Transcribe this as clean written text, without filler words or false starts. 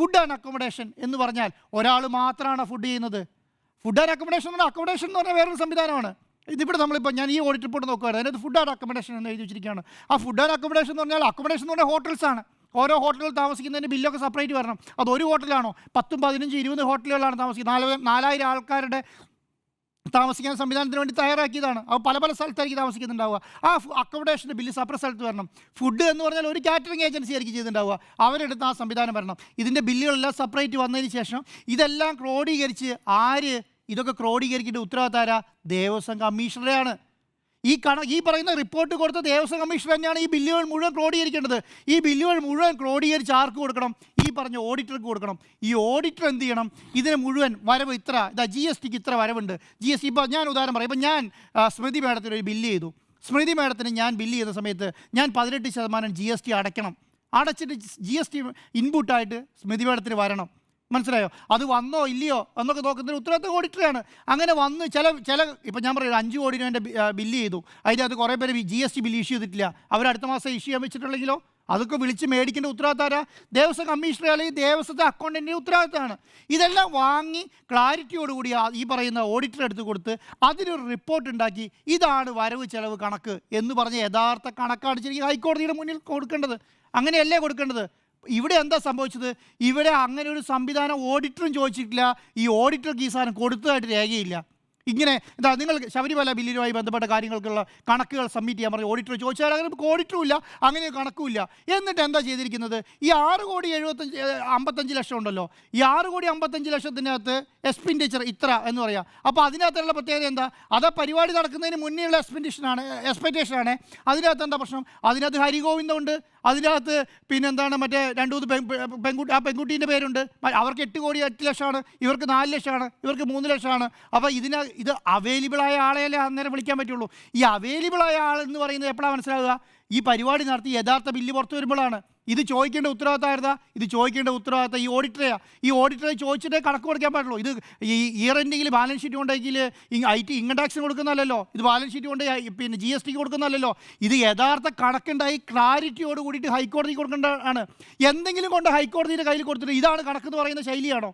Food and accommodation എന്ന് പറഞ്ഞാൽ ഒരാൾ മാത്രമാണ് ഫുഡ് ചെയ്യുന്നത്. ഫുഡ് ആൻഡ് അക്കോമഡേഷൻ എന്ന് പറഞ്ഞാൽ അക്കോമഡേഷൻ എന്ന് പറഞ്ഞാൽ വേറൊരു സംവിധാനമാണ്. ഇതിവിടെ നമ്മളിപ്പോൾ ഞാൻ ഈ ഓഡിറ്റ് റിപ്പോർട്ട് നോക്കുകയാണ്, അതിനകത്ത് ഫുഡ് ആൻഡ് അക്കോമഡേഷൻ എന്ന് എഴുതി വെച്ചിരിക്കുകയാണ്. ആ ഫുഡ് ആൻഡ് അക്കോമഡേഷൻ എന്ന് പറഞ്ഞാൽ അക്കോമഡേഷൻ എന്ന് പറഞ്ഞാൽ ഹോട്ടൽസാണ്. ഓരോ ഹോട്ടലുകൾ താമസിക്കുന്നതിന് ബില്ലൊക്കെ സെപ്പറേറ്റ് വരണം. അത് ഒരു ഹോട്ടലാണോ 10, 15, 20 ഹോട്ടലുകളാണ് താമസിക്കുന്നത്. 4000 ആൾക്കാരുടെ താമസിക്കാൻ സംവിധാനത്തിന് വേണ്ടി തയ്യാറാക്കിയതാണ്. അത് പല പല സ്ഥലത്തായിരിക്കും താമസിക്കുന്നുണ്ടാവുക. ആ അക്കോമഡേഷൻ്റെ ബില്ല് സെപ്പറേറ്റ് സ്ഥലത്ത് വരണം. ഫുഡ് എന്ന് പറഞ്ഞാൽ ഒരു കാറ്ററിംഗ് ഏജൻസി ആയിരിക്കും ചെയ്തിട്ടുണ്ടാവുക, അവരെടുത്ത് ആ സംവിധാനം വരണം. ഇതിൻ്റെ ബില്ലുകളെല്ലാം സെപ്പറേറ്റ് വന്നതിന് ശേഷം ഇതെല്ലാം ക്രോഡീകരിച്ച് ഇതൊക്കെ ക്രോഡീകരിക്കേണ്ട ഉത്തരവാദിത്തം ദേവസ്വം കമ്മീഷണറെയാണ്. ഈ പറയുന്ന റിപ്പോർട്ട് കൊടുത്ത ദേവസ്വം കമ്മീഷണർ തന്നെയാണ് ഈ ബില്ലുകൾ മുഴുവൻ ക്രോഡീകരിക്കേണ്ടത്. ഈ ബില്ലുകൾ മുഴുവൻ ക്രോഡീകരിച്ച് ആർക്ക് കൊടുക്കണം? ഈ പറഞ്ഞ ഓഡിറ്റർക്ക് കൊടുക്കണം. ഈ ഓഡിറ്റർ എന്ത് ചെയ്യണം? ഇതിന് മുഴുവൻ വരവ് ഇത്ര, GSTക്ക് ഇത്ര വരവുണ്ട്. GST ഇപ്പോൾ ഞാൻ ഉദാഹരണം പറയാം. ഇപ്പോൾ ഞാൻ സ്മൃതി മാഡത്തിന് ഒരു ബില്ല് ചെയ്തു. സ്മൃതി മാഡത്തിന് ഞാൻ ബില്ല് ചെയ്ത സമയത്ത് ഞാൻ 18% GST അടയ്ക്കണം. അടച്ചിട്ട് GST ഇൻപുട്ടായിട്ട് സ്മൃതി മാഡത്തിന് വരണം. മനസ്സിലായോ? അത് വന്നോ ഇല്ലയോ എന്നൊക്കെ നോക്കുന്നതിന് ഉത്തരവാദിത്തം ഓഡിറ്ററാണ്. അങ്ങനെ വന്ന് ചില ഇപ്പം ഞാൻ പറയുന്നത് 5 കോടി രൂപേൻ്റെ ബില്ല് ചെയ്തു. അതിൻ്റെ അത് കുറേ പേര് GST ബില്ല് ഇഷ്യൂ ചെയ്തിട്ടില്ല. അവർ അടുത്ത മാസം ഇഷ്യൂ ചെയ്യാൻ വെച്ചിട്ടുണ്ടെങ്കിലോ അതൊക്കെ വിളിച്ച് മേടിക്കേണ്ട ഉത്തരവാദിത്തം ദേവസ്വം കമ്മീഷണറെ അല്ലെങ്കിൽ ദേവസ്വത്തെ അക്കൗണ്ടൻറ്റിൻ്റെ ഉത്തരവാദിത്തമാണ്. ഇതെല്ലാം വാങ്ങി ക്ലാരിറ്റിയോടുകൂടി ഈ പറയുന്ന ഓഡിറ്റർ എടുത്ത് കൊടുത്ത് അതിനൊരു റിപ്പോർട്ട് ഉണ്ടാക്കി ഇതാണ് വരവ് ചെലവ് കണക്ക് എന്ന് പറഞ്ഞ് യഥാർത്ഥ കണക്കാണ് ശരിക്കും ഹൈക്കോടതിയുടെ മുന്നിൽ കൊടുക്കേണ്ടത്. അങ്ങനെയല്ലേ കൊടുക്കേണ്ടത്? ഇവിടെ എന്താ സംഭവിച്ചത്? ഇവിടെ അങ്ങനെ ഒരു സംവിധാനം ഓഡിറ്ററും ചോദിച്ചിട്ടില്ല. ഈ ഓഡിറ്റർക്ക് ഈ സാധനം കൊടുത്തതായിട്ട് രേഖയില്ല. ഇങ്ങനെ നിങ്ങൾ ശബരിമല ബില്ലുമായി ബന്ധപ്പെട്ട കാര്യങ്ങൾക്കുള്ള കണക്കുകൾ സബ്മിറ്റ് ചെയ്യാൻ പറഞ്ഞ് ഓഡിറ്റർ ചോദിച്ചാൽ അങ്ങനെ ഓഡിറ്ററും ഇല്ല, അങ്ങനെ കണക്കുമില്ല. എന്നിട്ട് എന്താ ചെയ്തിരിക്കുന്നത്? ഈ 6,55,00,000 ഉണ്ടല്ലോ, ഈ 6,55,00,000-ത്തിനകത്ത് എക്സ്പെൻഡിച്ചർ ഇത്ര എന്ന് പറയാം. അപ്പോൾ അതിനകത്തുള്ള പ്രത്യേകത എന്താ? അത് പരിപാടി നടക്കുന്നതിന് മുന്നേയുള്ള എക്സ്പെക്റ്റേഷനാണ്. അതിനകത്ത് എന്താ പ്രശ്നം? അതിനകത്ത് ഹരിഗോവിന്ദമുണ്ട്, അതിനകത്ത് പിന്നെന്താണ് മറ്റേ 2 പെൺകുട്ടീൻ്റെ പേരുണ്ട്. അവർക്ക് 8,08,00,000, ഇവർക്ക് 4,00,000, ഇവർക്ക് 3,00,000. അപ്പോൾ ഇത് അവൈലബിളായ ആളെയല്ലേ അന്നേരം വിളിക്കാൻ പറ്റുള്ളൂ. ഈ അവൈലബിളായ ആളെന്ന് പറയുന്നത് എപ്പോഴാണ് മനസ്സിലാവുക? ഈ പരിപാടി നടത്തി യഥാർത്ഥ ബില്ല് പുറത്തു വരുമ്പോഴാണ്. ഇത് ചോദിക്കേണ്ട ഉത്തരവാദിത്തമായിരുന്നാ? ഇത് ചോദിക്കേണ്ട ഉത്തരവാദിത്തം ഈ ഓഡിറ്ററെയാണ്. ഈ ഓഡിറ്ററെ ചോദിച്ചിട്ടേ കണക്ക് കൊടുക്കാൻ പാടുള്ളൂ. ഇത് ഈ ഇയർ എൻഡിങ്ങിൽ ബാലൻസ് ഷീറ്റ് കൊണ്ടെങ്കിൽ ഇൻകം ടാക്സിന് കൊടുക്കുന്നതല്ലോ, ഇത് ബാലൻസ് ഷീറ്റ് കൊണ്ട് പിന്നെ GSTക്ക് കൊടുക്കുന്നതല്ലോ. ഇത് യഥാർത്ഥ കണക്കുണ്ടായി ക്ലാരിറ്റിയോട് കൂടിയിട്ട് ഹൈക്കോടതിക്ക് കൊടുക്കേണ്ടതാണ്. എന്തെങ്കിലും കൊണ്ട് ഹൈക്കോടതിയുടെ കയ്യിൽ കൊടുത്തിട്ട് ഇതാണ് കണക്കെന്ന് പറയുന്ന ശൈലിയാണോ?